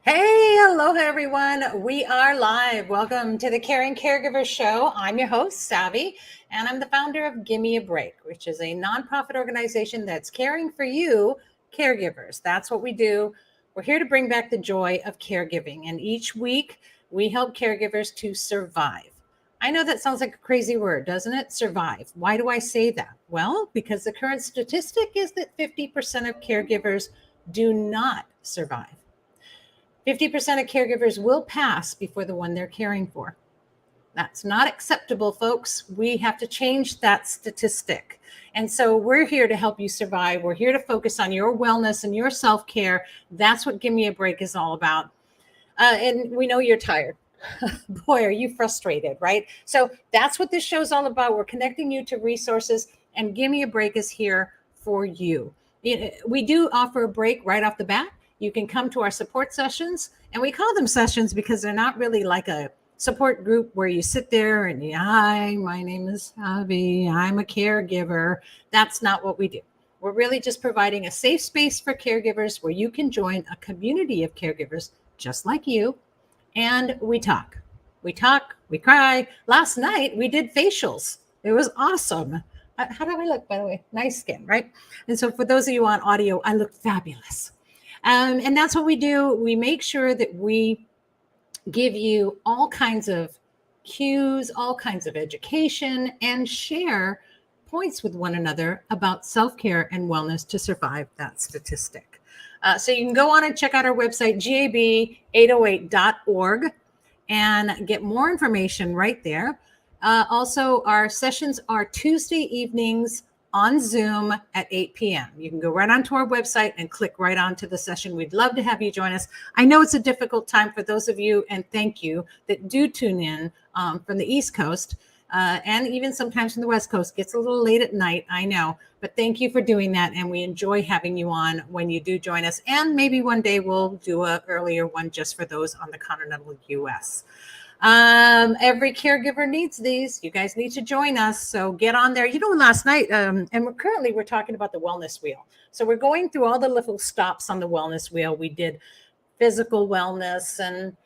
Hey, aloha everyone. We are live. Welcome to the Caring Caregiver Show. I'm your host, Savvy, and I'm the founder of Gimme a Break, which is a nonprofit organization that's caring for you, caregivers. That's what we do. We're here to bring back the joy of caregiving, and each week we help caregivers to survive. I know that sounds like a crazy word, doesn't it? Survive. Why do I say that? Well, because the current statistic is that 50% of caregivers do not survive. 50% of caregivers will pass before the one they're caring for. That's not acceptable, folks. We have to change that statistic. And so we're here to help you survive. We're here to focus on your wellness and your self-care. That's what Gimme a Break is all about. And we know you're tired. Boy, are you frustrated, right? So that's what this show is all about. We're connecting you to resources, and Gimme a Break is here for you. We do offer a break right off the bat. You can come to our support sessions, and we call them sessions because they're not really like a support group where you sit there and, hi, my name is Abby, I'm a caregiver. That's not what we do. We're really just providing a safe space for caregivers where you can join a community of caregivers just like you, and we talk. We talk, we cry. Last night we did facials. It was awesome. How do I look, by the way? Nice skin, right? And so for those of you on audio, I look fabulous. And that's what we do. We make sure that we give you all kinds of cues, all kinds of education, and share points with one another about self-care and wellness to survive that statistic. So you can go on and check out our website, gab808.org, and get more information right there. Also, our sessions are Tuesday evenings on Zoom at 8 p.m. You can go right onto our website and click right onto the session. We'd love to have you join us. I know it's a difficult time for those of you, and thank you, that do tune in from the East Coast. And even sometimes from the West Coast. Gets a little late at night, I know, but thank you for doing that. And we enjoy having you on when you do join us. And maybe one day we'll do an earlier one just for those on the continental US. Every caregiver needs these. You guys need to join us. So get on there. Last night, and we're talking about the wellness wheel. So we're going through all the little stops on the wellness wheel. We did physical wellness and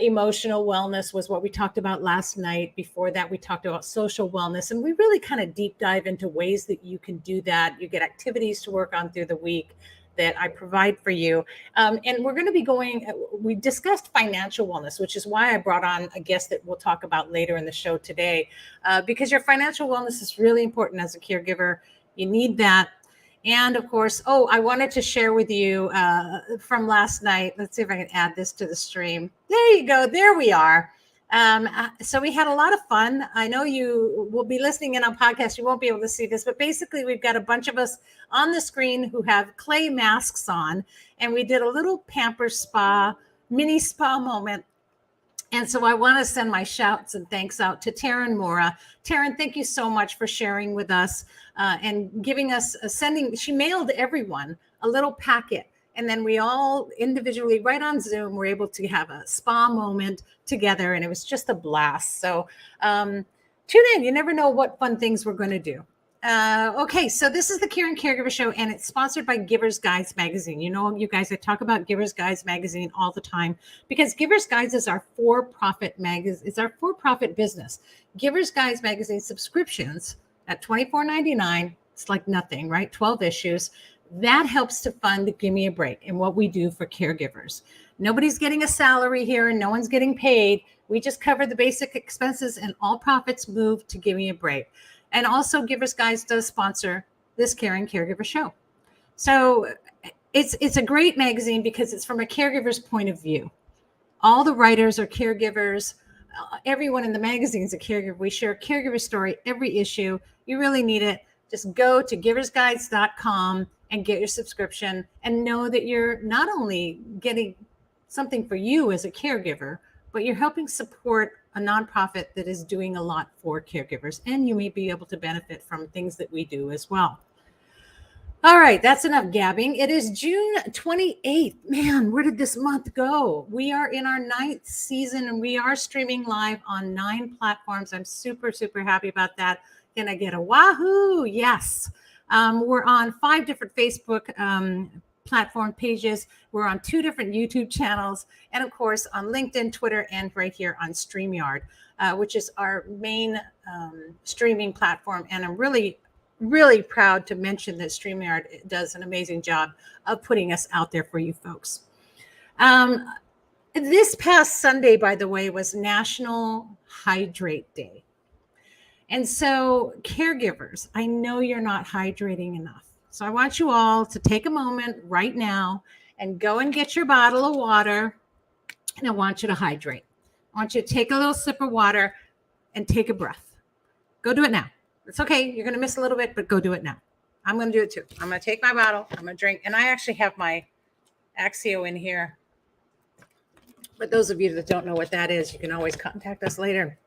emotional wellness was what we talked about last night. Before that, we talked about social wellness, and we really kind of deep dive into ways that you can do that. You get activities to work on through the week that I provide for you. And we're going to be we discussed financial wellness, which is why I brought on a guest that we'll talk about later in the show today, because your financial wellness is really important as a caregiver. You need that. And of course, I wanted to share with you from last night. Let's see if I can add this to the stream. There you go. There we are. So we had a lot of fun. I know you will be listening in on podcast. You won't be able to see this, but basically we've got a bunch of us on the screen who have clay masks on, and we did a little pamper spa, mini spa moment. And so I want to send my shouts and thanks out to Taryn Mora. Taryn, thank you so much for sharing with us and giving us she mailed everyone a little packet. And then we all individually, right on Zoom, were able to have a spa moment together. And it was just a blast. So tune in. You never know what fun things we're going to do. Okay, so this is the Caring Caregiver Show, and it's sponsored by Givers Guides Magazine. You know, you guys, I talk about Givers Guides Magazine all the time because Givers Guides is our for-profit magazine. It's our for-profit business. Givers Guides Magazine subscriptions at $24.99. It's like nothing, right? 12 issues. That helps to fund Gimme a Break and what we do for caregivers. Nobody's getting a salary here and no one's getting paid. We just cover the basic expenses, and all profits move to Gimme a Break. And also Givers Guides does sponsor this Caring Caregiver Show. So it's a great magazine because it's from a caregiver's point of view. All the writers are caregivers. Everyone in the magazine is a caregiver. We share a caregiver story every issue. You really need it. Just go to giversguides.com and get your subscription, and know that you're not only getting something for you as a caregiver, but you're helping support a nonprofit that is doing a lot for caregivers, and you may be able to benefit from things that we do as well. All right, that's enough gabbing. It is June 28th. Man, where did this month go? We are in our 9th season, and we are streaming live on 9 platforms. I'm super, super happy about that. Can I get a wahoo? Yes. We're on 5 different Facebook platform pages. We're on 2 different YouTube channels, and of course on LinkedIn, Twitter, and right here on StreamYard, which is our main streaming platform. And I'm really, really proud to mention that StreamYard does an amazing job of putting us out there for you folks. This past Sunday, by the way, was National Hydrate Day. And so, caregivers, I know you're not hydrating enough. So I want you all to take a moment right now and go and get your bottle of water, and I want you to hydrate. I want you to take a little sip of water and take a breath. Go do it now. It's okay. You're going to miss a little bit, but go do it now. I'm going to do it too. I'm going to take my bottle. I'm going to drink. And I actually have my Axio in here. But those of you that don't know what that is, you can always contact us later,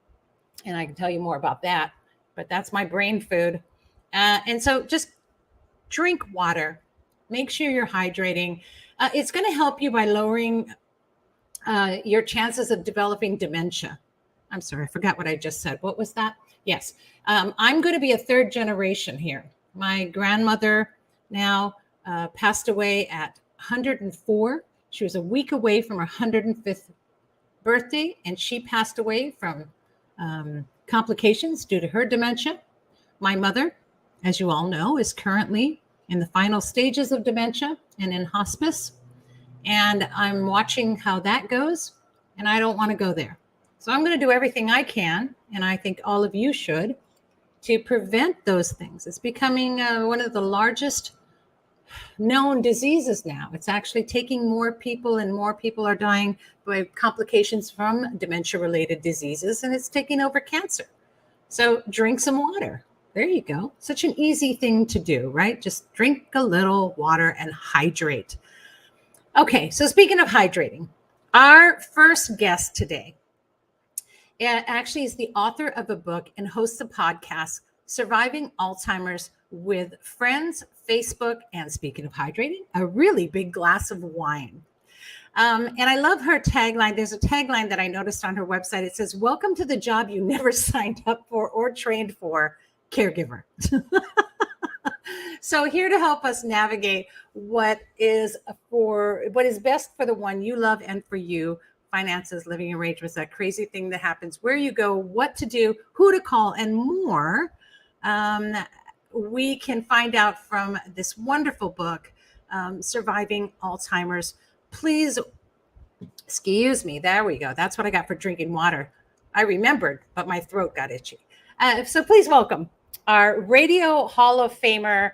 and I can tell you more about that. But that's my brain food. And so just drink water. Make sure you're hydrating. It's going to help you by lowering your chances of developing dementia. I'm sorry, I forgot what I just said. What was that? Yes. I'm going to be a 3rd generation here. My grandmother now passed away at 104. She was a week away from her 105th birthday, and she passed away from complications due to her dementia. My mother, as you all know, is currently in the final stages of dementia and in hospice. And I'm watching how that goes, and I don't want to go there. So I'm going to do everything I can, and I think all of you should, to prevent those things. It's becoming one of the largest known diseases now. It's actually taking more people, and more people are dying by complications from dementia-related diseases, and it's taking over cancer. So drink some water. There you go. Such an easy thing to do, right? Just drink a little water and hydrate. Okay, so speaking of hydrating, our first guest today actually is the author of a book and hosts a podcast, Surviving Alzheimer's with Friends, Facebook, and speaking of hydrating, a really big glass of wine. And I love her tagline. There's a tagline that I noticed on her website. It says, "Welcome to the job you never signed up for or trained for, caregiver." So here to help us navigate what is best for the one you love and for you, finances, living arrangements, that crazy thing that happens, where you go, what to do, who to call, and more. We can find out from this wonderful book, Surviving Alzheimer's. Please, excuse me. There we go. That's what I got for drinking water. I remembered, but my throat got itchy. So please welcome our Radio Hall of Famer,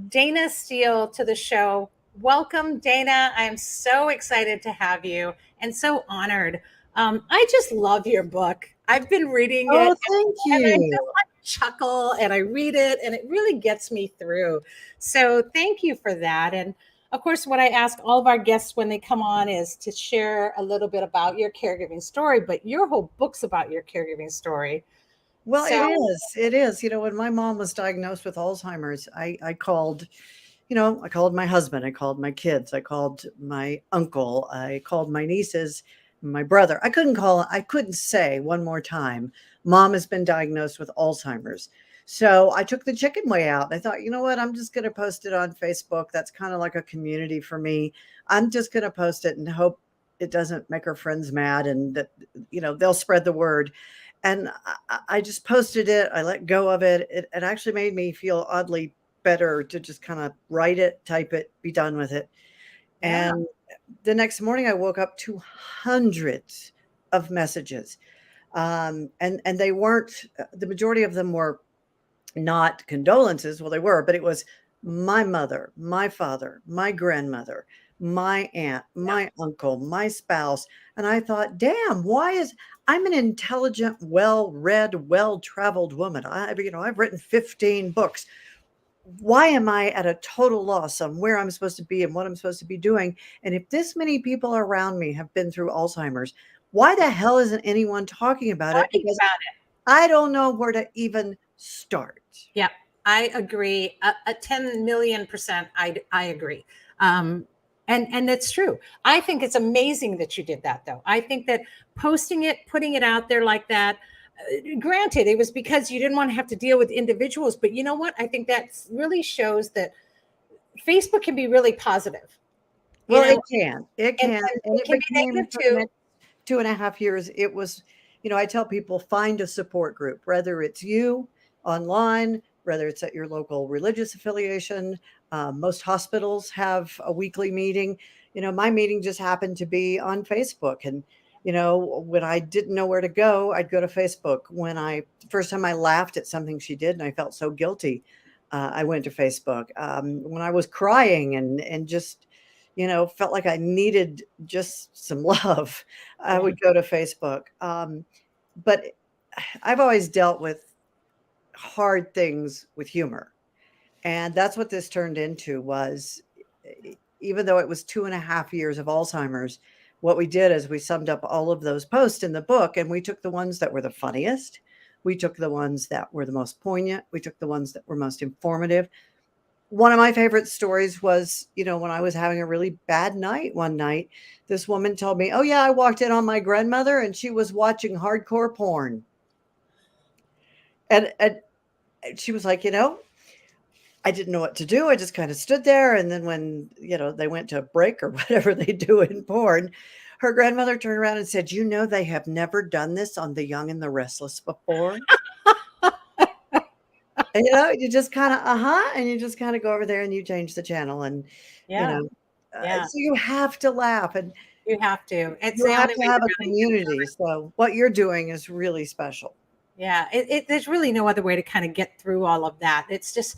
Dana Steele, to the show. Welcome, Dana. I am so excited to have you and so honored. I just love your book. I've been reading it. Oh, thank you. And I just chuckle and I read it, and it really gets me through. So thank you for that. And of course, what I ask all of our guests when they come on is to share a little bit about your caregiving story, but your whole book's about your caregiving story. Well, it is. You know, when my mom was diagnosed with Alzheimer's, I called, I called my husband, I called my kids, I called my uncle, I called my nieces, my brother. I couldn't say one more time, Mom has been diagnosed with Alzheimer's. So I took the chicken way out. I thought, you know what? I'm just going to post it on Facebook. That's kind of like a community for me. I'm just going to post it and hope it doesn't make her friends mad, and that, they'll spread the word. And I just posted it. I let go of it. It actually made me feel oddly better to just kind of write it, type it, be done with it. Yeah. And the next morning I woke up to hundreds of messages. And they weren't, the majority of them were not condolences. Well, they were, but it was my mother, my father, my grandmother, my aunt, my uncle, my spouse. And I thought, damn, I'm an intelligent, well-read, well-traveled woman. I've written 15 books. Why am I at a total loss on where I'm supposed to be and what I'm supposed to be doing? And if this many people around me have been through Alzheimer's, why the hell isn't anyone talking about it? Because I don't know where to even start. Yeah, I agree. A 10 million %. I agree. And that's true. I think it's amazing that you did that, though. I think that posting it, putting it out there like that, granted, it was because you didn't want to have to deal with individuals. But you know what? I think that really shows that Facebook can be really positive, you Well, know, it and can, and it it can be became negative for the too. next 2.5 years. It was, I tell people find a support group, whether it's you online, whether it's at your local religious affiliation. Most hospitals have a weekly meeting. My meeting just happened to be on Facebook, and when I didn't know where to go, I'd go to Facebook. First time I laughed at something she did, and I felt so guilty, I went to Facebook. When I was crying and just felt like I needed just some love, I Yeah. would go to Facebook. But I've always dealt with hard things with humor. And that's what this turned into was, even though it was 2.5 years of Alzheimer's, what we did is we summed up all of those posts in the book, and we took the ones that were the funniest. We took the ones that were the most poignant. We took the ones that were most informative. One of my favorite stories was, when I was having a really bad night one night, this woman told me, "Oh, yeah, I walked in on my grandmother and she was watching hardcore porn." And she was like, I didn't know what to do. I just kind of stood there. And then when, they went to a break or whatever they do in porn, her grandmother turned around and said, they have never done this on The Young and the Restless before. And, you just kind of, and you just kind of go over there and you change the channel. And, you Yeah. know, Yeah. so you have to laugh, and You have to. It's you the have only to way have to a really get community. So what you're doing is really special. Yeah, there's really no other way to kind of get through all of that. It's just,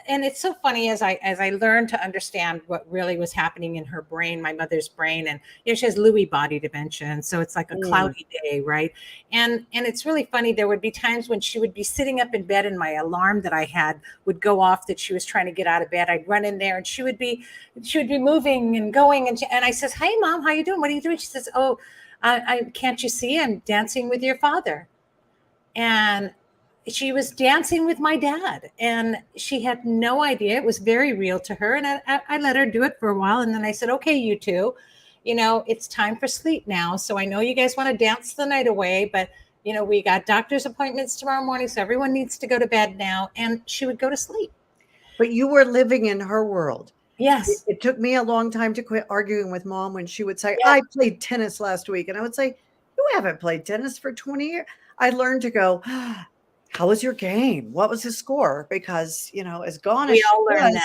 and it's so funny as I learned to understand what really was happening in her brain, my mother's brain, and she has Lewy body dementia, and so it's like a Mm. cloudy day, right? And it's really funny. There would be times when she would be sitting up in bed, and my alarm that I had would go off that she was trying to get out of bed. I'd run in there, and she would be moving and going, and I says, "Hey, Mom, how you doing? What are you doing?" She says, "Oh, I can't you see I'm dancing with your father?" And she was dancing with my dad, and she had no idea. It was very real to her, and I let her do it for a while, and then I said, "Okay, you two, it's time for sleep now, so I know you guys want to dance the night away, but we got doctor's appointments tomorrow morning, so everyone needs to go to bed now." And she would go to sleep. But you were living in her world. Yes. It took me a long time to quit arguing with Mom when she would say, Yeah. "I played tennis last week." And I would say, "You haven't played tennis for 20 years." I learned to go, "How was your game? What was the score?" Because, as gone as We she all learn that. was,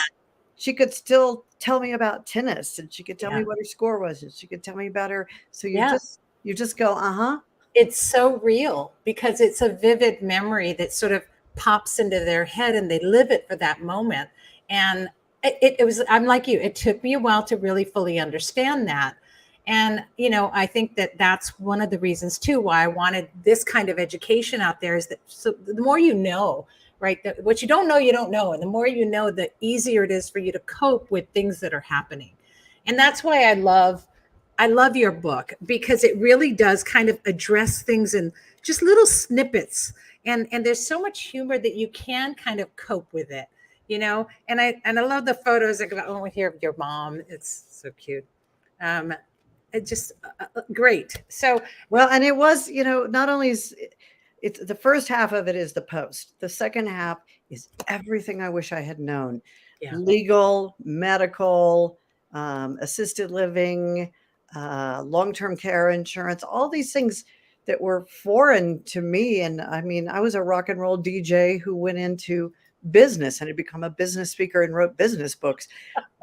she could still tell me about tennis, and she could tell Yeah. me what her score was, and she could tell me about her. So Yeah. you just go, It's so real because it's a vivid memory that sort of pops into their head, and they live it for that moment. And it was, I'm like you, it took me a while to really fully understand that. And, I think that that's one of the reasons too why I wanted this kind of education out there, is that so the more right? That what you don't know. And the more you know, the easier it is for you to cope with things that are happening. And that's why I love your book, because it really does kind of address things in just little snippets. And there's so much humor that you can kind of cope with it, and I love the photos that go over here of your mom. It's so cute. It just great. So well, and it was, not only is it's the first half of it is the post. The second half is everything I wish I had known. yeah. Legal, medical, assisted living, long-term care insurance, all these things that were foreign to me. And I mean, I was a rock and roll DJ who went into business and had become a business speaker and wrote business books.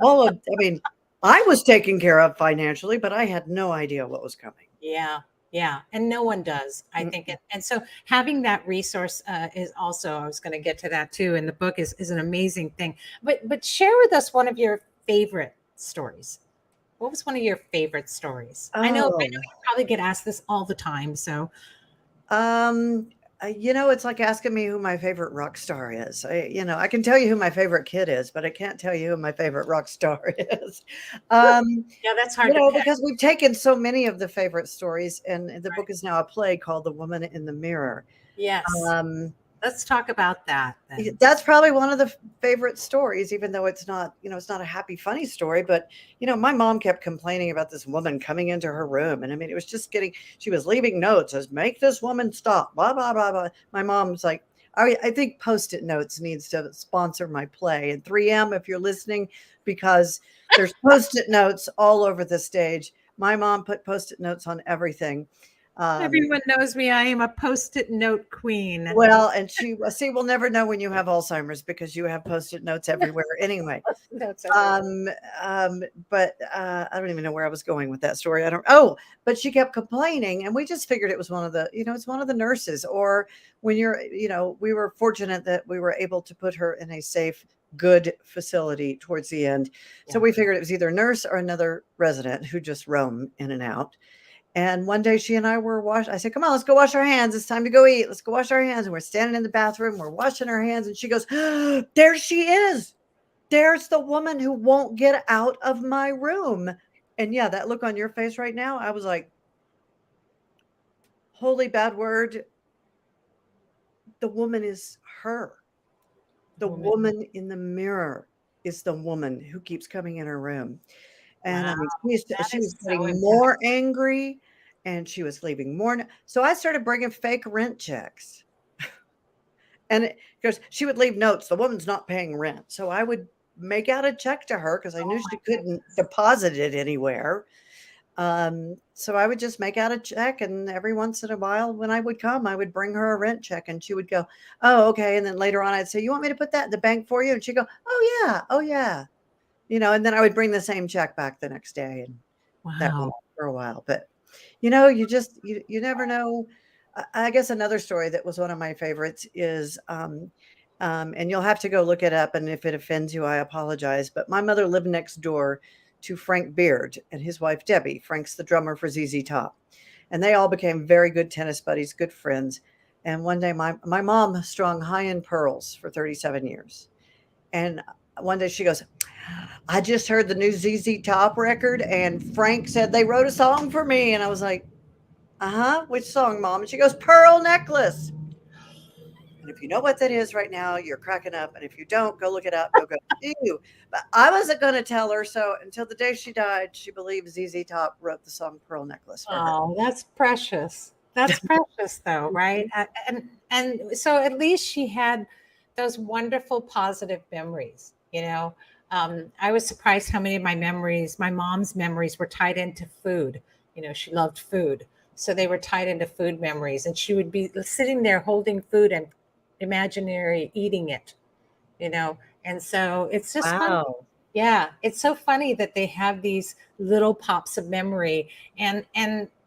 I mean, I was taken care of financially, but I had no idea what was coming. Yeah, yeah, and no one does, I think, and so having that resource is also. I was going to get to that too, and the book is an amazing thing. But share with us one of your favorite stories. What was one of your favorite stories? I know Oh, you probably get asked this all the time, so um, it's like asking me who my favorite rock star is. I can tell you who my favorite kid is, but I can't tell you who my favorite rock star is. Um, yeah, that's hard to pick. because we've taken so many of the favorite stories, and the Right. book is now a play called The Woman in the Mirror. Yes, Um, let's talk about that then. That's probably one of the favorite stories, even though it's not a happy, funny story. But, my mom kept complaining about this woman coming into her room. And I mean, it was just she was leaving notes as make this woman stop, blah, blah, blah, blah. My mom's like, I think Post-it Notes needs to sponsor my play, and 3M, if you're listening, because there's Post-it Notes all over the stage. My mom put Post-it Notes on everything. Everyone knows me. I am a Post-it note queen. Well, and see, we'll never know when you have Alzheimer's because you have Post-it notes everywhere anyway. Notes everywhere. But I don't even know where I was going with that story. Oh, but she kept complaining, and we just figured it was one of the, it's one of the nurses. Or when we were fortunate that we were able to put her in a safe, good facility towards the end. So Yeah. we figured it was either a nurse or another resident who just roam in and out. And one day she and I were I said, come on, let's go wash our hands. It's time to go eat. Let's go wash our hands. And we're standing in the bathroom. We're washing our hands. And she goes, there she is. There's the woman who won't get out of my room. And yeah, that look on your face right now, I was like, holy bad word. The woman is her. The woman in the mirror is the woman who keeps coming in her room. And Wow, I mean, she was so getting more angry, and she was leaving more. So I started bringing fake rent checks. And because she would leave notes, the woman's not paying rent. So I would make out a check to her because I knew she couldn't deposit it anywhere. So I would just make out a check, and every once in a while when I would come, I would bring her a rent check, and she would go, oh, okay. And then later on I'd say, you want me to put that in the bank for you? And she'd go, oh yeah. And then I would bring the same check back the next day, and that went on for a while. But you never know. I guess another story that was one of my favorites is, and you'll have to go look it up. And if it offends you, I apologize. But my mother lived next door to Frank Beard and his wife, Debbie. Frank's the drummer for ZZ Top. And they all became very good tennis buddies, good friends. And one day my mom strung high-end pearls for 37 years. And one day she goes, I just heard the new ZZ Top record, and Frank said they wrote a song for me. And I was like, which song, Mom? And she goes, Pearl Necklace. And if you know what that is right now, you're cracking up. And if you don't, go look it up. You'll go, ew. But I wasn't going to tell her. So until the day she died, she believed ZZ Top wrote the song Pearl Necklace for her. Oh, that's precious. That's precious though, right? And so at least she had those wonderful positive memories, I was surprised how many of my mom's memories were tied into food. She loved food. So they were tied into food memories, and she would be sitting there holding food and imaginary eating it, and so it's just fun. Yeah, it's so funny that they have these little pops of memory, and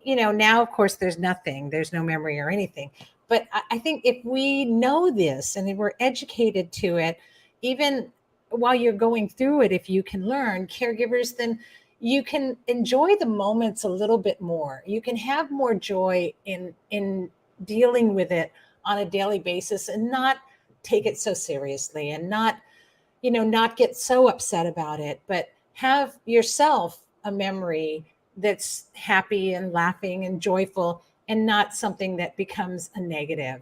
now of course there's no memory or anything. But I think if we know this and if we're educated to it, even while you're going through it, if you can learn caregivers, then you can enjoy the moments a little bit more. You can have more joy in dealing with it on a daily basis and not take it so seriously and not get so upset about it, but have yourself a memory that's happy and laughing and joyful and not something that becomes a negative.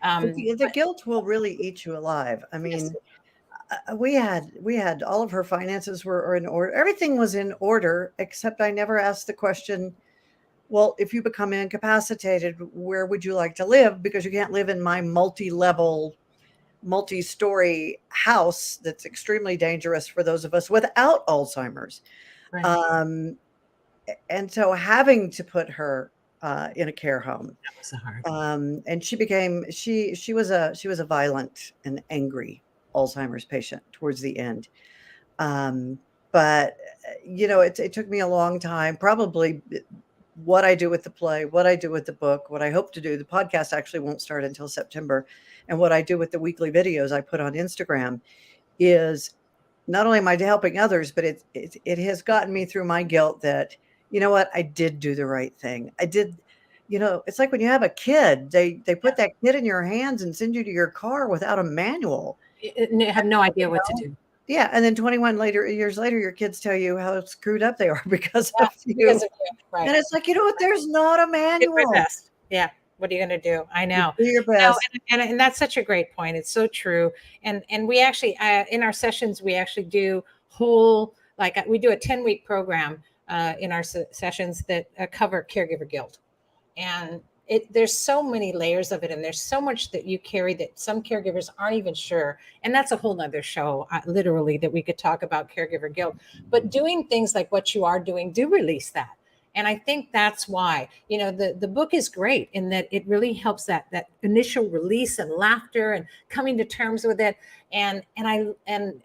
The guilt will really eat you alive. I mean, we had all of her finances were in order. Everything was in order, except I never asked the question, well, if you become incapacitated, where would you like to live? Because you can't live in my multi-story house that's extremely dangerous for those of us without Alzheimer's. Right. And so having to put her in a care home, that was a hard. And she was a violent and angry Alzheimer's patient towards the end. But it took me a long time, probably what I do with the play, what I do with the book, what I hope to do. The podcast actually won't start until September. And what I do with the weekly videos I put on Instagram is not only am I helping others, but it has gotten me through my guilt that, you know what, I did do the right thing. I did, it's like when you have a kid, they put that kid in your hands and send you to your car without a manual. You have no idea what to do. Yeah. And then 21 years later, your kids tell you how screwed up they are because of you. Right. And it's like, there's not a manual. Yeah. What are you going to do? I know. Do your best. And that's such a great point. It's so true. And we actually, in our sessions, we actually do we do a 10-week program in our sessions that cover caregiver guilt. And there's so many layers of it, and there's so much that you carry that some caregivers aren't even sure. And that's a whole nother show, literally, that we could talk about caregiver guilt. But doing things like what you are doing do release that. And I think that's why, the book is great in that it really helps that initial release and laughter and coming to terms with it. And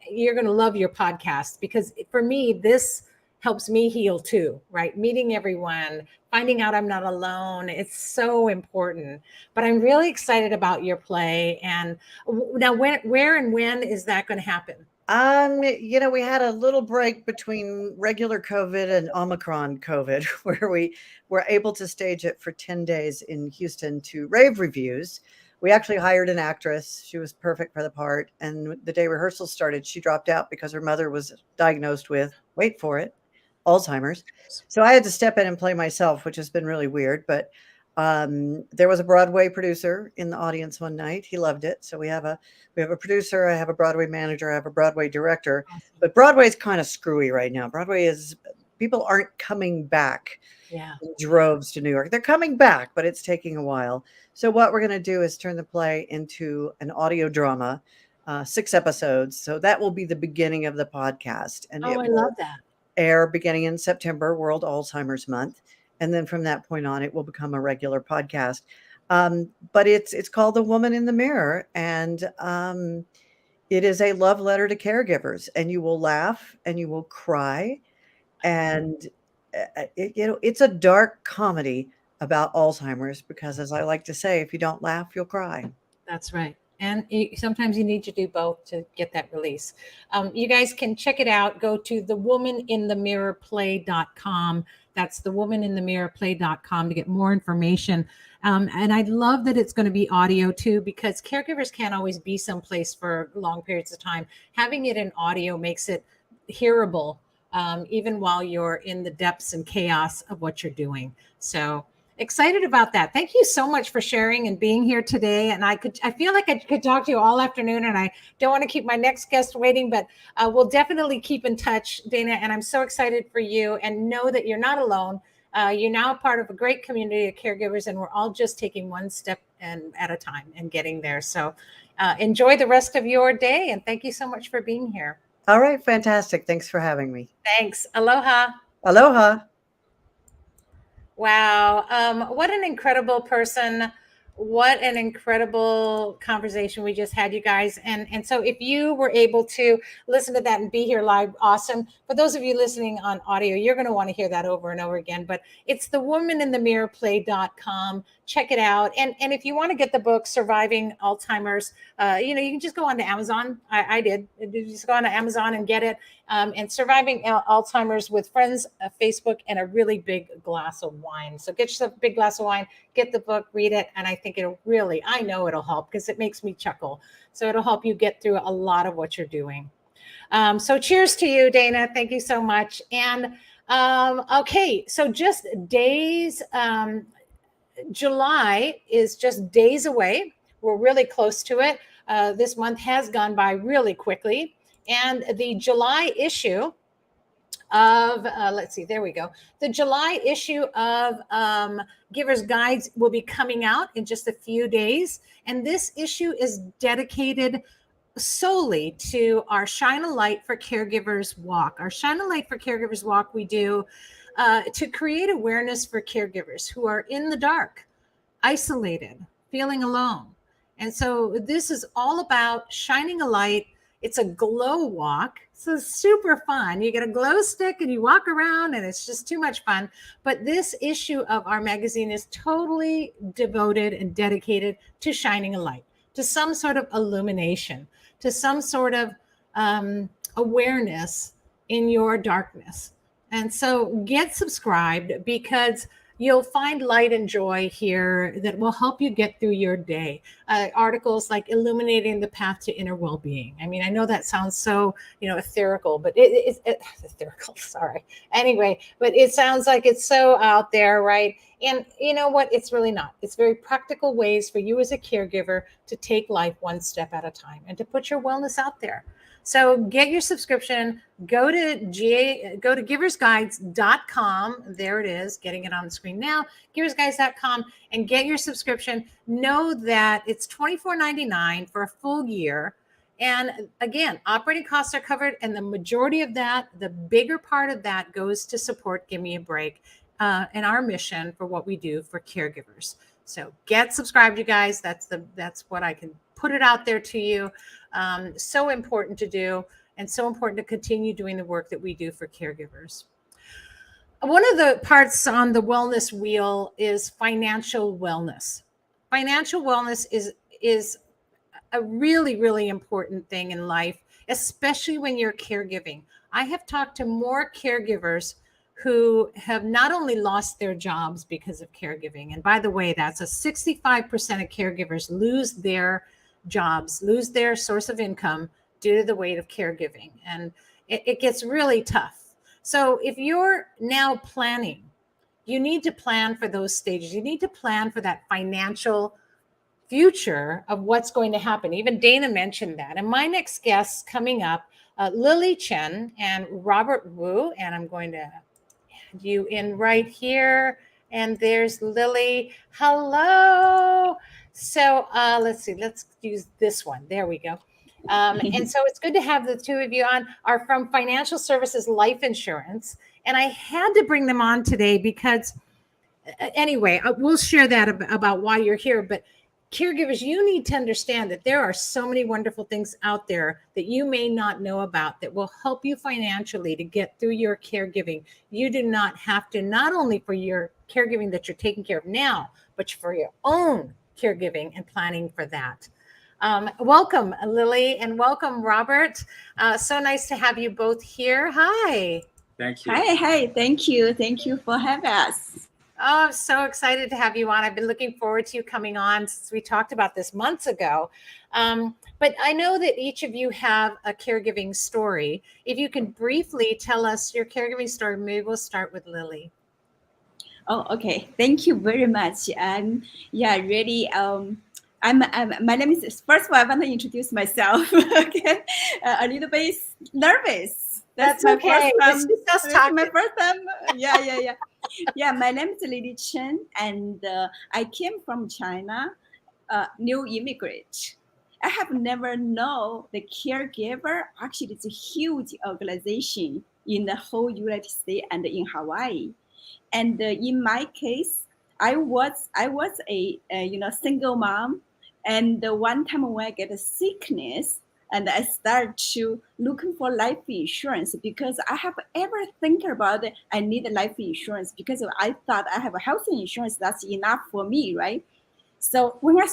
you're going to love your podcast, because for me, this helps me heal too, right? Meeting everyone, finding out I'm not alone. It's so important. But I'm really excited about your play. And now, where and when is that going to happen? We had a little break between regular COVID and Omicron COVID, where we were able to stage it for 10 days in Houston to rave reviews. We actually hired an actress. She was perfect for the part. And the day rehearsals started, she dropped out because her mother was diagnosed with, wait for it, Alzheimer's. So I had to step in and play myself, which has been really weird. But there was a Broadway producer in the audience one night. He loved it. So we have a producer, I have a Broadway manager, I have a Broadway director. Awesome. But Broadway is kind of screwy right now. People aren't coming back Yeah. in droves to New York. They're coming back, but it's taking a while. So what we're going to do is turn the play into an audio drama, 6 episodes. So that will be the beginning of the podcast. And Oh, it I will love that. air beginning in September, World Alzheimer's Month. And then from that point on, it will become a regular podcast. But it's called The Woman in the Mirror. And it is a love letter to caregivers. And you will laugh and you will cry. And it's a dark comedy about Alzheimer's, because, as I like to say, if you don't laugh, you'll cry. That's right. And sometimes you need to do both to get that release. You guys can check it out. Go to thewomaninthemirrorplay.com. That's thewomaninthemirrorplay.com to get more information. And I love that it's going to be audio too, because caregivers can't always be someplace for long periods of time. Having it in audio makes it hearable, even while you're in the depths and chaos of what you're doing. So excited about that. Thank you so much for sharing and being here today. And I feel like I could talk to you all afternoon, and I don't want to keep my next guest waiting, but we'll definitely keep in touch, Dana. And I'm so excited for you, and know that you're not alone. You're now part of a great community of caregivers, and we're all just taking one step at a time and getting there. So enjoy the rest of your day. And thank you so much for being here. All right. Fantastic. Thanks for having me. Thanks. Aloha. Aloha. Wow. What an incredible person. What an incredible conversation we just had, you guys. And so if you were able to listen to that and be here live, awesome. For those of you listening on audio, you're going to want to hear that over and over again. But it's thewomaninthemirrorplay.com. Check it out. And if you want to get the book, Surviving Alzheimer's, you can just go on to Amazon. I did. You just go on to Amazon and get it. And Surviving Alzheimer's with Friends, Facebook, and a really big glass of wine. So get yourself a big glass of wine, get the book, read it. And I think I know it'll help, because it makes me chuckle. So it'll help you get through a lot of what you're doing. So cheers to you, Dana. Thank you so much. And okay, so just days, July is just days away. We're really close to it. This month has gone by really quickly. And the July issue of, let's see, there we go. The July issue of Giver's Guides will be coming out in just a few days. And this issue is dedicated solely to our Shine a Light for Caregivers walk. Our Shine a Light for Caregivers walk we do to create awareness for caregivers who are in the dark, isolated, feeling alone. And so this is all about shining a light. It's a glow walk. So super fun. You get a glow stick and you walk around, and it's just too much fun. But this issue of our magazine is totally devoted and dedicated to shining a light, to some sort of illumination, to some sort of awareness in your darkness. And so get subscribed, because you'll find light and joy here that will help you get through your day. Articles like Illuminating the Path to Inner Well-Being. I mean, I know that sounds so, ethereal, but it's ethereal, sorry. Anyway, but it sounds like it's so out there, right? And you know what? It's really not. It's very practical ways for you as a caregiver to take life one step at a time and to put your wellness out there. So get your subscription, go to giversguides.com. There it is, getting it on the screen now, giversguides.com, and get your subscription. Know that it's $24.99 for a full year. And again, operating costs are covered, and the majority of that, the bigger part of that, goes to support Give Me a Break and our mission for what we do for caregivers. So get subscribed, you guys. That's what I can put it out there to you. So important to do, and so important to continue doing the work that we do for caregivers. One of the parts on the wellness wheel is financial wellness. Financial wellness is a really, really important thing in life, especially when you're caregiving. I have talked to more caregivers who have not only lost their jobs because of caregiving, and by the way, that's 65% of caregivers lose their jobs, lose their source of income due to the weight of caregiving. And it gets really tough. So if you're now planning, you need to plan for those stages. You need to plan for that financial future of what's going to happen. Even Dana mentioned that. And my next guests coming up, Lily Chen and Robert Wu, and I'm going to add you in right here. And there's Lily. Hello. So let's see. Let's use this one. There we go. And so it's good to have the two of you on. Are from Financial Services Life Insurance. And I had to bring them on today because, anyway, we'll share that about why you're here. But caregivers, you need to understand that there are so many wonderful things out there that you may not know about that will help you financially to get through your caregiving. You do not have to, not only for your caregiving that you're taking care of now, but for your own caregiving and planning for that. Welcome, Lily, and welcome, Robert. So nice to have you both here. Hi. Thank you. Hi. Thank you for having us. Oh, I'm so excited to have you on. I've been looking forward to you coming on since we talked about this months ago. But I know that each of you have a caregiving story. If you can briefly tell us your caregiving story, maybe we'll start with Lily. Oh, okay. Thank you very much. And yeah, really, my name is, first of all, I want to introduce myself. Okay. A little bit nervous. That's okay. This is my first time. Yeah. Yeah, my name is Lily Chen, and I came from China, new immigrant. I have never known the Caregiver. Actually, it's a huge organization in the whole United States and in Hawaii. And in my case, I was a single mom, and one time when I get a sickness, and I started to looking for life insurance because I have ever think about it. I need a life insurance because I thought I have a health insurance that's enough for me, right? So when I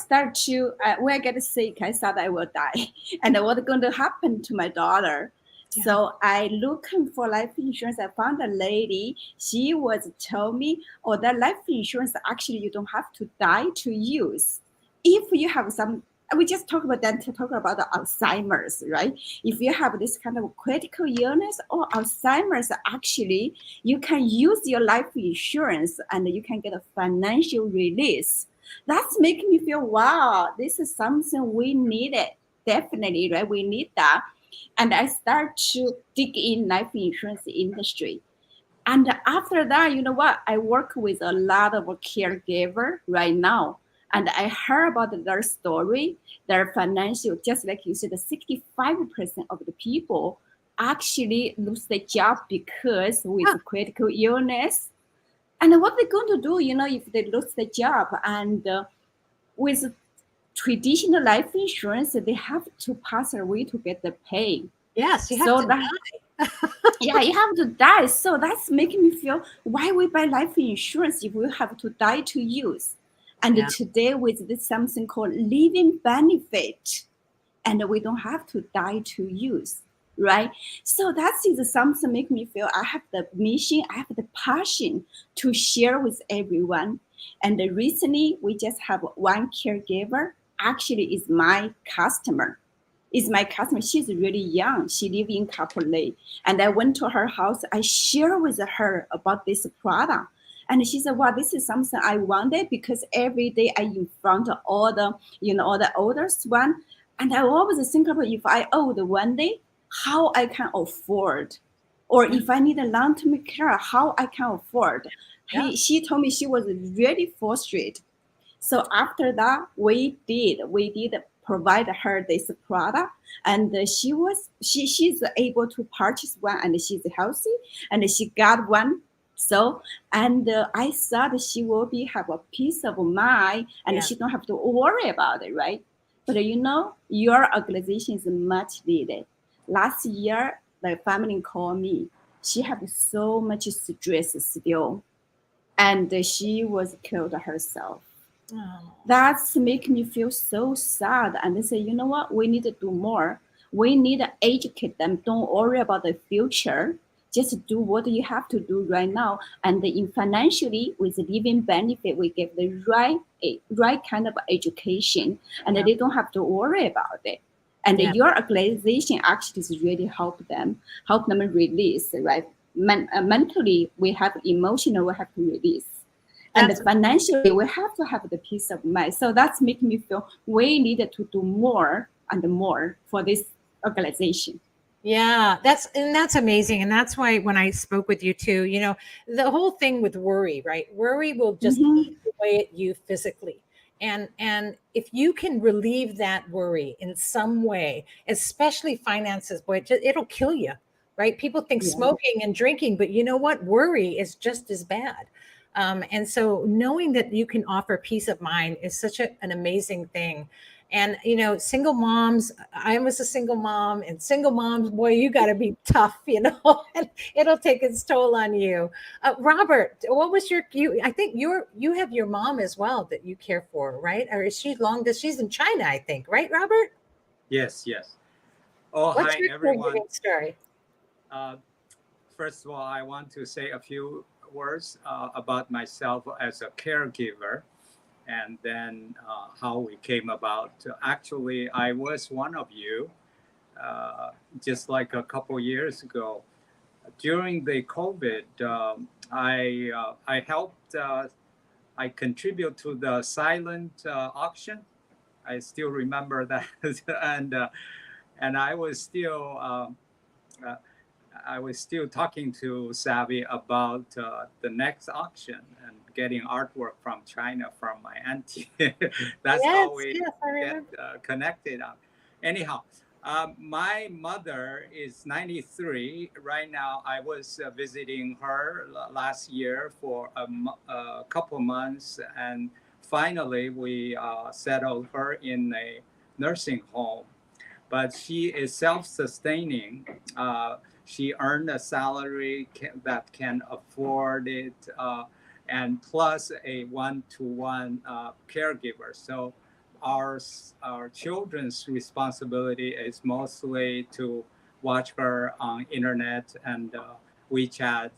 get sick, I thought I will die, and what's going to happen to my daughter? Yeah. So I looking for life insurance. I found a lady. She was tell me, "Oh, that life insurance actually you don't have to die to use. If you have some." We just talk about that to talk about the Alzheimer's, right? If you have this kind of critical illness or Alzheimer's, actually, you can use your life insurance and you can get a financial release. That's making me feel, wow, this is something we needed. Definitely, right? We need that. And I start to dig in life insurance industry. And after that, you know what? I work with a lot of caregiver right now. And I heard about their story, their financial, just like you said, 65% of the people actually lose their job because with critical illness. And what they're going to do, if they lose their job, and with traditional life insurance, they have to pass away to get the pay. Yes, you have to die. Yeah, you have to die. So that's making me feel, why we buy life insurance if we have to die to use? And today with this something called living benefit, and we don't have to die to use, right? So that is something make me feel I have the mission, I have the passion to share with everyone. And recently we just have one caregiver, actually is my customer. She's really young. She lives in Kapolei. And I went to her house. I share with her about this product. And she said, "Wow, this is something I wanted because every day I in front of all the oldest one, and I always think about if I old one day, how I can afford, or if I need a long-term care, how I can afford. She told me she was really frustrated. So after that, we did provide her this product, and she's able to purchase one, and she's healthy, and she got one. So, and I thought she will be have a peace of mind, and Yeah. she don't have to worry about it, right? But your organization is much needed. Last year, the family called me. She had so much stress still, and she was killed herself. Oh. That's make me feel so sad. And they say, you know what? We need to do more. We need to educate them. Don't worry about the future. Just do what you have to do right now. And in financially, with living benefit, we give the right kind of education, and Yeah. they don't have to worry about it. And Yeah. your organization actually is really help them release, right? Mentally, we have emotional, we have to release, and That's financially we have to have the peace of mind. So that's making me feel we needed to do more and more for this organization. Yeah, that's amazing. And that's why when I spoke with you too, the whole thing with worry, right? Worry will just Mm-hmm. eat away at you physically. And if you can relieve that worry in some way, especially finances, boy, it'll kill you, right? People think Yeah. smoking and drinking, but you know what? Worry is just as bad. And so knowing that you can offer peace of mind is such an amazing thing. And single moms, I was a single mom, and single moms, boy, you got to be tough, and it'll take its toll on you. Robert, what was you? I think you have your mom as well that you care for, right? Or is she long distance? She's in China, I think, right, Robert? Yes, yes. Oh, What's hi, your everyone. caregiving story? Uh, First of all, I want to say a few words about myself as a caregiver, and then how we came about. Actually, I was one of you just like a couple years ago. During the COVID, I helped, I contribute to the silent auction. I still remember that. And I was still uh, I was still talking to Savvy about the next auction and getting artwork from China from my auntie. That's how Yes, we yes, I get remember. connected. Anyhow, my mother is 93 right now. I was visiting her last year for a couple months, and finally we settled her in a nursing home. But she is self-sustaining. She earned a salary that can afford it, and plus a one-to-one caregiver. So our our children's responsibility is mostly to watch her on internet and WeChat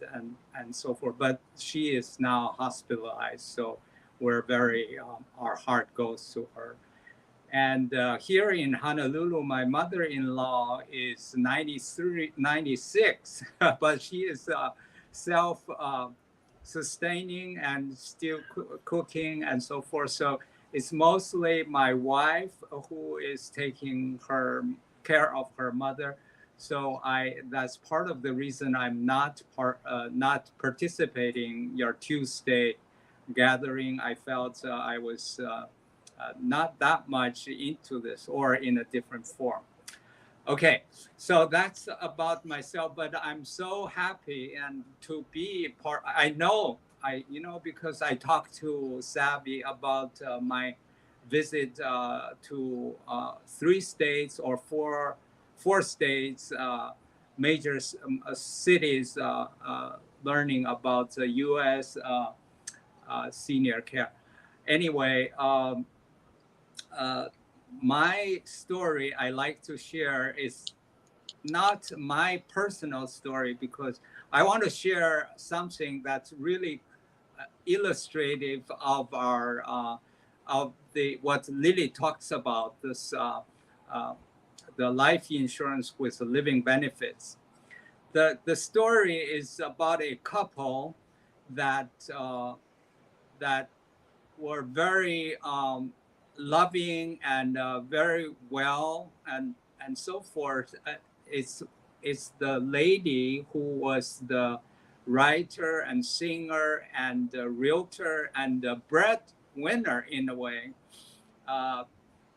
and so forth. But she is now hospitalized, so we're very our heart goes to her. And here in Honolulu, my mother-in-law is 93, 96, but she is self sustaining and still cooking and so forth. So it's mostly my wife who is taking her care of her mother. So that's part of the reason I'm not participating your Tuesday gathering. I felt I was not that much into this or in a different form. Okay, so that's about myself, but I'm so happy and to be part. I know because I talked to Savvy about my visit to 3 states or four states, major cities, learning about the U.S. Senior care. Anyway. Uh, my story I like to share is not my personal story because I want to share something that's really illustrative of our of the what Lily talks about this the life insurance with the living benefits. The story is about a couple that that were very loving and very well and so forth. it's the lady who was the writer and singer and realtor and breadwinner in a way.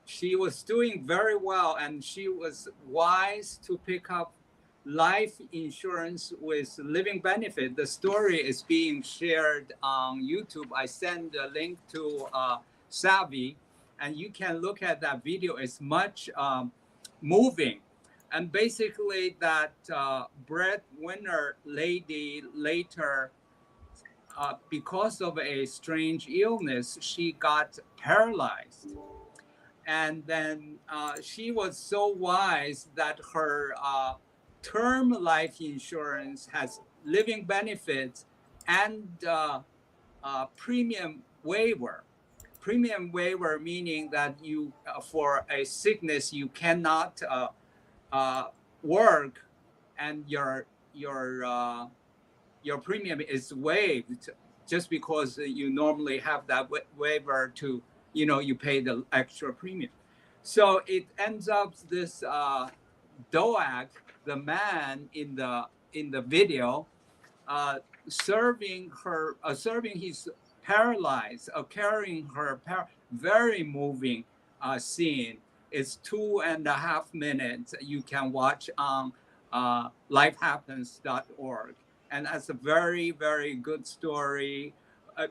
She was doing very well, and she was wise to pick up life insurance with living benefit. The story is being shared on YouTube. I send a link to Savvy, and you can look at that video. It's much moving. And basically that breadwinner lady later, because of a strange illness, she got paralyzed. And then she was so wise that her term life insurance has living benefits and premium waiver. Premium waiver meaning that you, for a sickness, you cannot work, and your premium is waived just because you normally have that waiver to, you pay the extra premium. So it ends up this Doak, the man in the video, serving his paralyzed, carrying her very moving scene. It's 2.5 minutes. You can watch on lifehappens.org. And that's a very, very good story,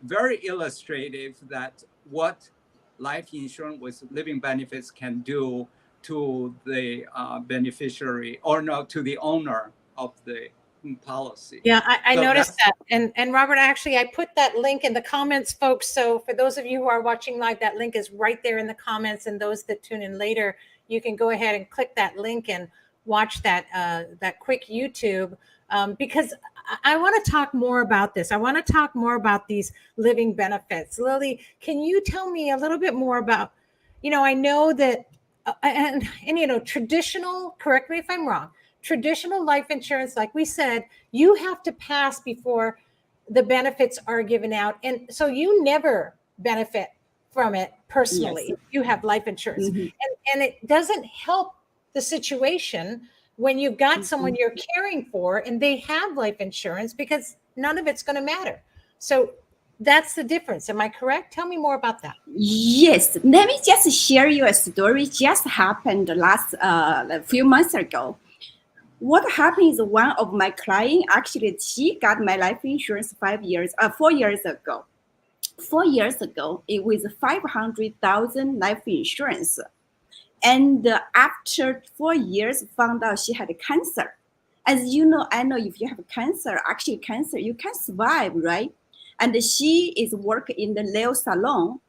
very illustrative that what life insurance with living benefits can do to the beneficiary, or no, to the owner of the policy. Yeah, I So noticed that. And Robert, actually, I put that link in the comments, folks. So for those of you who are watching live, that link is right there in the comments. And those that tune in later, you can go ahead and click that link and watch that quick YouTube, because I want to talk more about this. I want to talk more about these living benefits. Lily, can you tell me a little bit more about, I know that, and traditional, correct me if I'm wrong, traditional life insurance, like we said, you have to pass before the benefits are given out. And so you never benefit from it personally. Yes. You have life insurance. And it doesn't help the situation when you've got someone you're caring for and they have life insurance, because none of it's going to matter. So that's the difference. Am I correct? Tell me more about that. Yes, let me just share you a story just happened last a few months ago. What happened is one of my clients, actually, she got my life insurance 4 years ago. 4 years ago, it was 500,000 life insurance. And after 4 years, found out she had cancer. As you know, I know if you have cancer, actually cancer, you can survive, right? And she is working in the nail salon,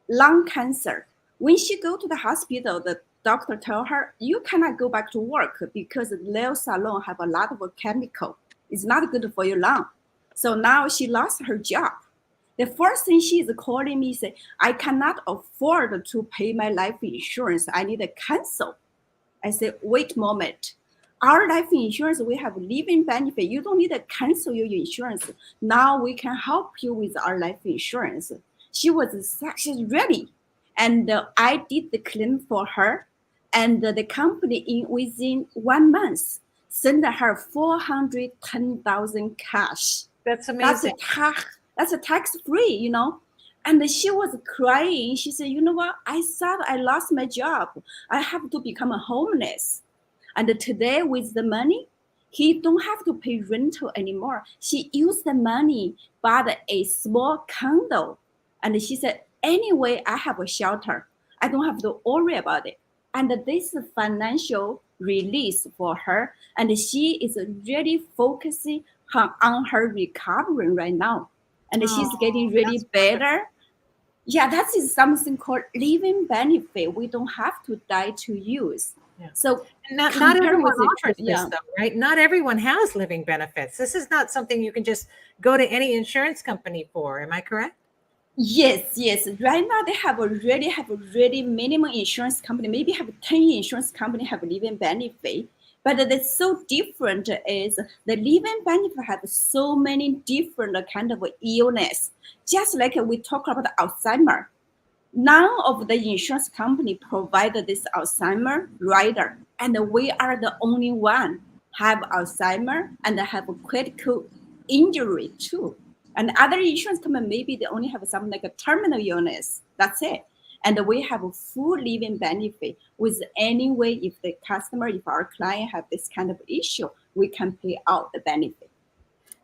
lung cancer. When she go to the hospital, the doctor tell her, you cannot go back to work because the nail salon have a lot of chemical. It's not good for your lung. So now she lost her job. The first thing she is calling me, say, I cannot afford to pay my life insurance. I need to cancel. I said, wait a moment. Our life insurance, we have living benefit. You don't need to cancel your insurance. Now we can help you with our life insurance. She's ready. And I did the claim for her. And the company within 1 month sent her 410,000 cash. That's amazing. That's a tax-free, And she was crying. She said, you know what? I thought I lost my job. I have to become a homeless. And today with the money, he don't have to pay rental anymore. She used the money, bought a small condo. And she said, anyway, I have a shelter. I don't have to worry about it. And this is financial release for her. And she is really focusing on her recovery right now. And she's getting really better. Yeah, that is something called living benefit. We don't have to die to use. Yeah. So not everyone offers this, though, right? Not everyone has living benefits. This is not something you can just go to any insurance company for. Am I correct? Yes. Right now they have already minimum insurance company. Maybe have 10 insurance company have living benefit. But that's so different is the living benefit have so many different kind of illness. Just like we talk about Alzheimer. None of the insurance company provide this Alzheimer rider. And we are the only one have Alzheimer and have a critical injury too. And other insurance company, maybe they only have something like a terminal illness. That's it. And we have a full living benefit with any way if the customer, if our client have this kind of issue, we can pay out the benefit.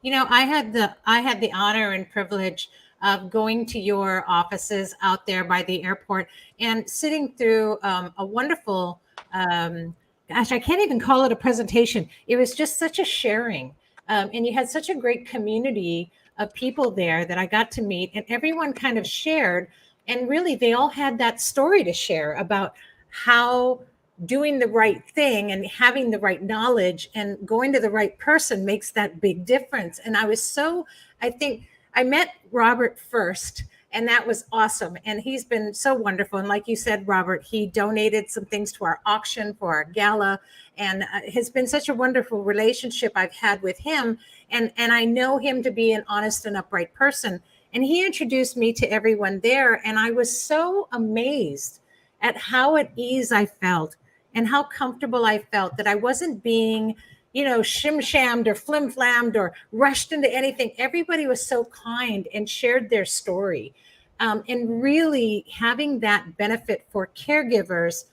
You know, I had the honor and privilege of going to your offices out there by the airport and sitting through a wonderful, gosh, I can't even call it a presentation. It was just such a sharing. And you had such a great community of people there that I got to meet, and everyone kind of shared. And really, they all had that story to share about how doing the right thing and having the right knowledge and going to the right person makes that big difference. And I think I met Robert first, and that was awesome. And he's been so wonderful. And like you said, Robert, he donated some things to our auction for our gala, and has been such a wonderful relationship I've had with him. And I know him to be an honest and upright person. And he introduced me to everyone there. And I was so amazed at how at ease I felt and how comfortable I felt, that I wasn't being, shim-shammed or flim-flammed or rushed into anything. Everybody was so kind and shared their story. And really having that benefit for caregivers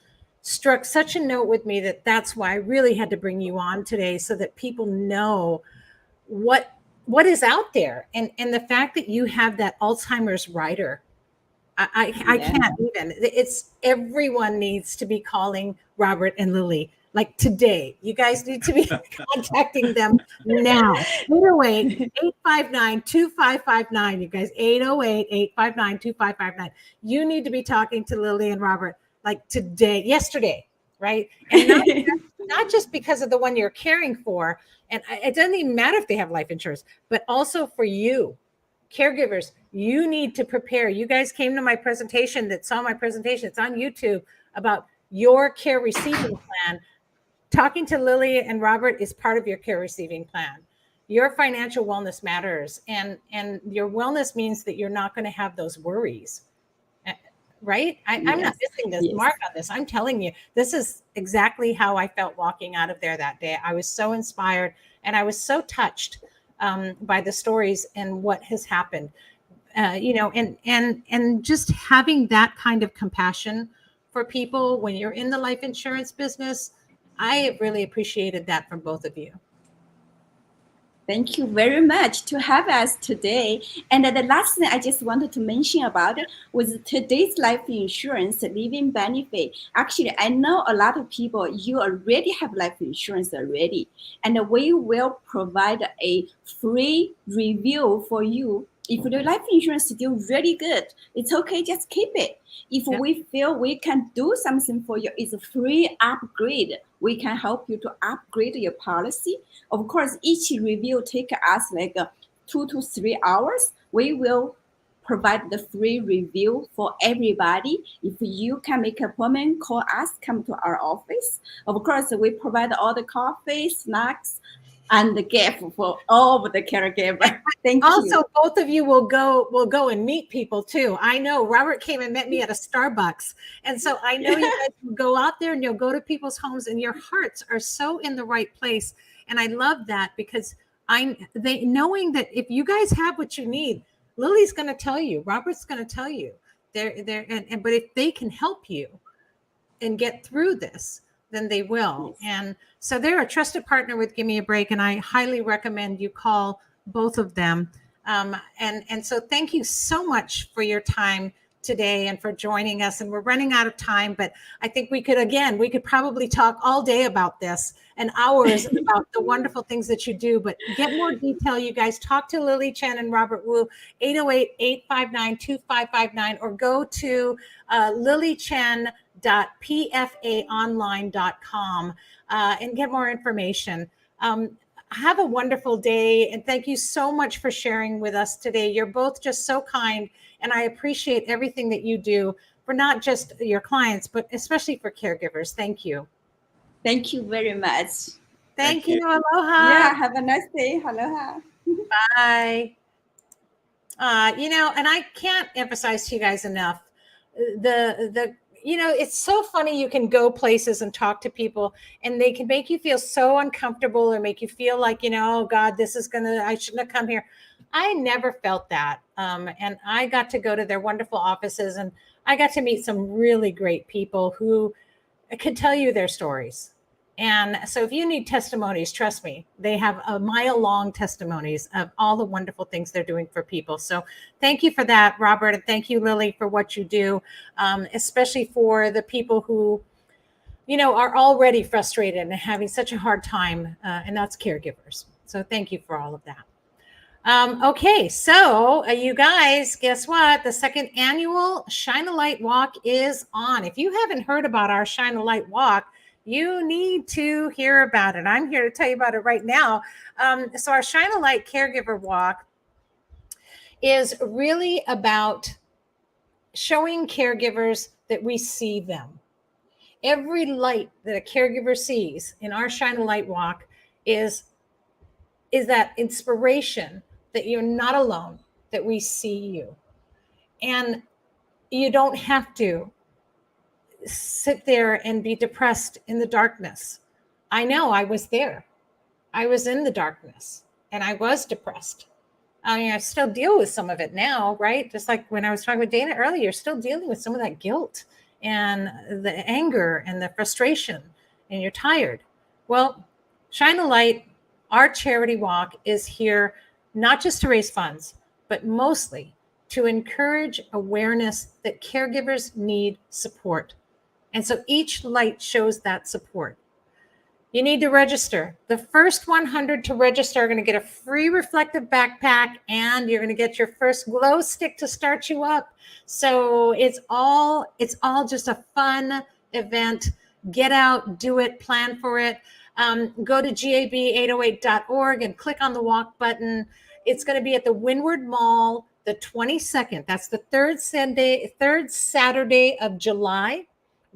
struck such a note with me that's why I really had to bring you on today, so that people know what is out there. And the fact that you have that Alzheimer's rider, I can't even. It's everyone needs to be calling Robert and Lily like today. You guys need to be contacting them now. 808-859-2559. You guys, 808-859-2559. You need to be talking to Lily and Robert like yesterday, right? And not just because of the one you're caring for. And it doesn't even matter if they have life insurance, but also for you. Caregivers, you need to prepare. You guys came to my presentation, it's on YouTube, about your care receiving plan. Talking to Lily and Robert is part of your care receiving plan. Your financial wellness matters, and your wellness means that you're not going to have those worries, right? I'm not missing this mark on this. I'm telling you, this is exactly how I felt walking out of there that day. I was so inspired, and I was so touched by the stories and what has happened, and just having that kind of compassion for people when you're in the life insurance business. I have really appreciated that from both of you. Thank you very much to have us today. And the last thing I just wanted to mention about was today's life insurance living benefit. Actually, I know a lot of people, you already have life insurance already, and we will provide a free review for you. If the life insurance is still really good, it's okay, just keep it. If we feel we can do something for you, it's a free upgrade. We can help you to upgrade your policy. Of course, each review take us like 2 to 3 hours. We will provide the free review for everybody. If you can make an appointment, call us, come to our office. Of course, we provide all the coffee, snacks, and the gift for all of the caregiver. Thank you. Also, both of you will go and meet people too. I know Robert came and met me at a Starbucks. And so I know you guys will go out there and you'll go to people's homes, and your hearts are so in the right place. And I love that, because knowing that if you guys have what you need, Lily's going to tell you, Robert's going to tell you, but if they can help you and get through this, then they will. Yes. And so they're a trusted partner with Give Me a Break, and I highly recommend you call both of them. And so thank you so much for your time today and for joining us. And we're running out of time, but I think we could probably talk all day about this and hours about the wonderful things that you do. But get more detail, you guys. Talk to Lily Chen and Robert Wu, 808-859-2559, or go to lilychen.pfaonline.com and get more information. Have a wonderful day, and thank you so much for sharing with us today. You're both just so kind, and I appreciate everything that you do for not just your clients, but especially for caregivers. Thank you. Thank you very much. Thank you. Aloha. Yeah, have a nice day. Aloha. Bye. And I can't emphasize to you guys enough, it's so funny. You can go places and talk to people and they can make you feel so uncomfortable or make you feel like, oh God, I shouldn't have come here. I never felt that. And I got to go to their wonderful offices and I got to meet some really great people who could tell you their stories. And so if you need testimonies, trust me, they have a mile-long testimonies of all the wonderful things they're doing for people. So thank you for that, Robert. And thank you, Lily, for what you do, especially for the people who, are already frustrated and having such a hard time, and that's caregivers. So thank you for all of that. Okay, so you guys, guess what? The second annual Shine a Light Walk is on. If you haven't heard about our Shine a Light Walk, you need to hear about it. I'm here to tell you about it right now. So our Shine a Light Caregiver Walk is really about showing caregivers that we see them. Every light that a caregiver sees in our Shine a Light Walk is that inspiration that you're not alone, that we see you. And you don't have to sit there and be depressed in the darkness. I know I was there. I was in the darkness and I was depressed. I mean, I still deal with some of it now, right? Just like when I was talking with Dana earlier, still dealing with some of that guilt and the anger and the frustration, and you're tired. Well, Shine a Light, our charity walk, is here not just to raise funds, but mostly to encourage awareness that caregivers need support. And so each light shows that support. You need to register. The first 100 to register are going to get a free reflective backpack, and you're going to get your first glow stick to start you up. So it's all just a fun event. Get out, do it, plan for it. Go to gab808.org and click on the walk button. It's going to be at the Windward Mall the 22nd. That's the third Saturday of July,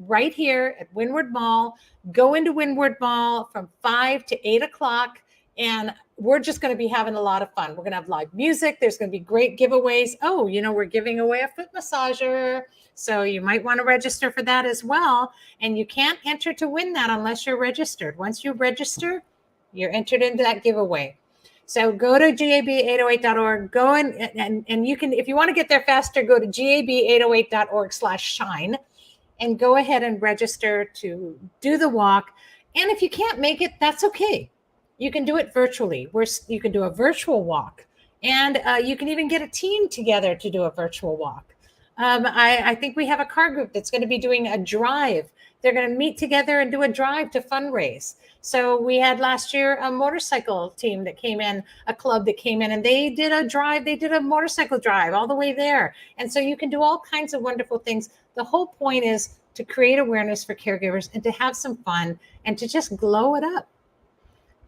right here at Windward Mall. Go into Windward Mall from 5 to 8 o'clock, and we're just going to be having a lot of fun. We're going to have live music. There's going to be great giveaways. Oh, we're giving away a foot massager, so you might want to register for that as well. And you can't enter to win that unless you're registered. Once you register, you're entered into that giveaway. So go to gab808.org. Go and you can, if you want to get there faster, go to gab808.org/shine. And go ahead and register to do the walk. And if you can't make it, that's okay. You can do it virtually. You can do a virtual walk. And you can even get a team together to do a virtual walk. I think we have a car group that's going to be doing a drive. They're going to meet together and do a drive to fundraise. So we had last year a motorcycle team that came in, a club that came in, and they did a drive. They did a motorcycle drive all the way there. And so you can do all kinds of wonderful things. The whole point is to create awareness for caregivers and to have some fun and to just glow it up.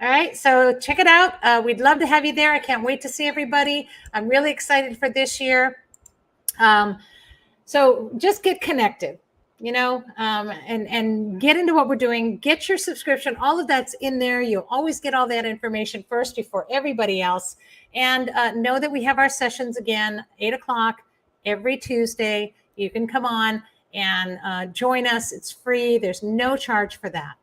All right, so check it out. We'd love to have you there. I can't wait to see everybody. I'm really excited for this year. So just get connected, and get into what we're doing. Get your subscription. All of that's in there. You'll always get all that information first before everybody else. And know that we have our sessions again, 8 o'clock every Tuesday. You can come on and join us. It's free. There's no charge for that.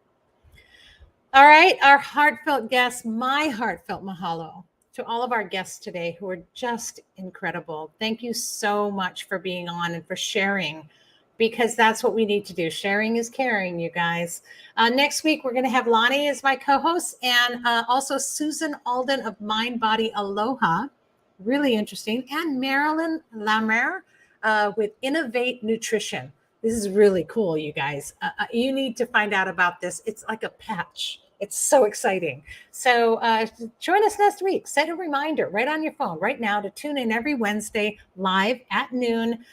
All right, our heartfelt guests, my heartfelt mahalo to all of our guests today who are just incredible. Thank you so much for being on and for sharing, because that's what we need to do. Sharing is caring, you guys. Next week, we're going to have Lonnie as my co-host, and also Susan Alden of Mind Body Aloha. Really interesting. And Marilyn Lamer with Innovate Nutrition. This is really cool, you guys. You need to find out about this. It's like a patch. It's so exciting. So join us next week. Set a reminder right on your phone right now to tune in every Wednesday live at noon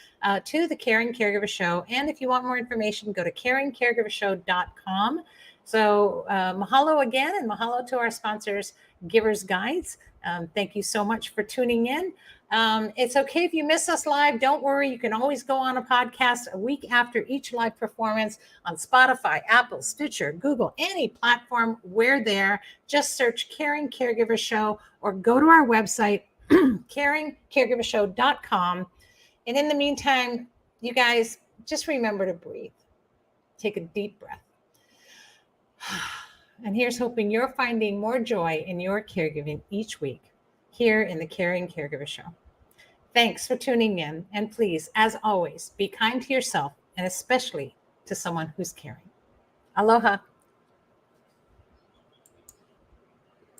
to the Caring Caregiver Show. And if you want more information, go to caringcaregivershow.com. So mahalo again, and mahalo to our sponsors, Givers Guides. Thank you so much for tuning in. It's okay if you miss us live. Don't worry. You can always go on a podcast a week after each live performance on Spotify, Apple, Stitcher, Google, any platform. We're there. Just search Caring Caregiver Show or go to our website, caringcaregivershow.com. And in the meantime, you guys, just remember to breathe. Take a deep breath. And here's hoping you're finding more joy in your caregiving each week here in the Caring Caregiver Show. Thanks for tuning in. And please, as always, be kind to yourself and especially to someone who's caring. Aloha.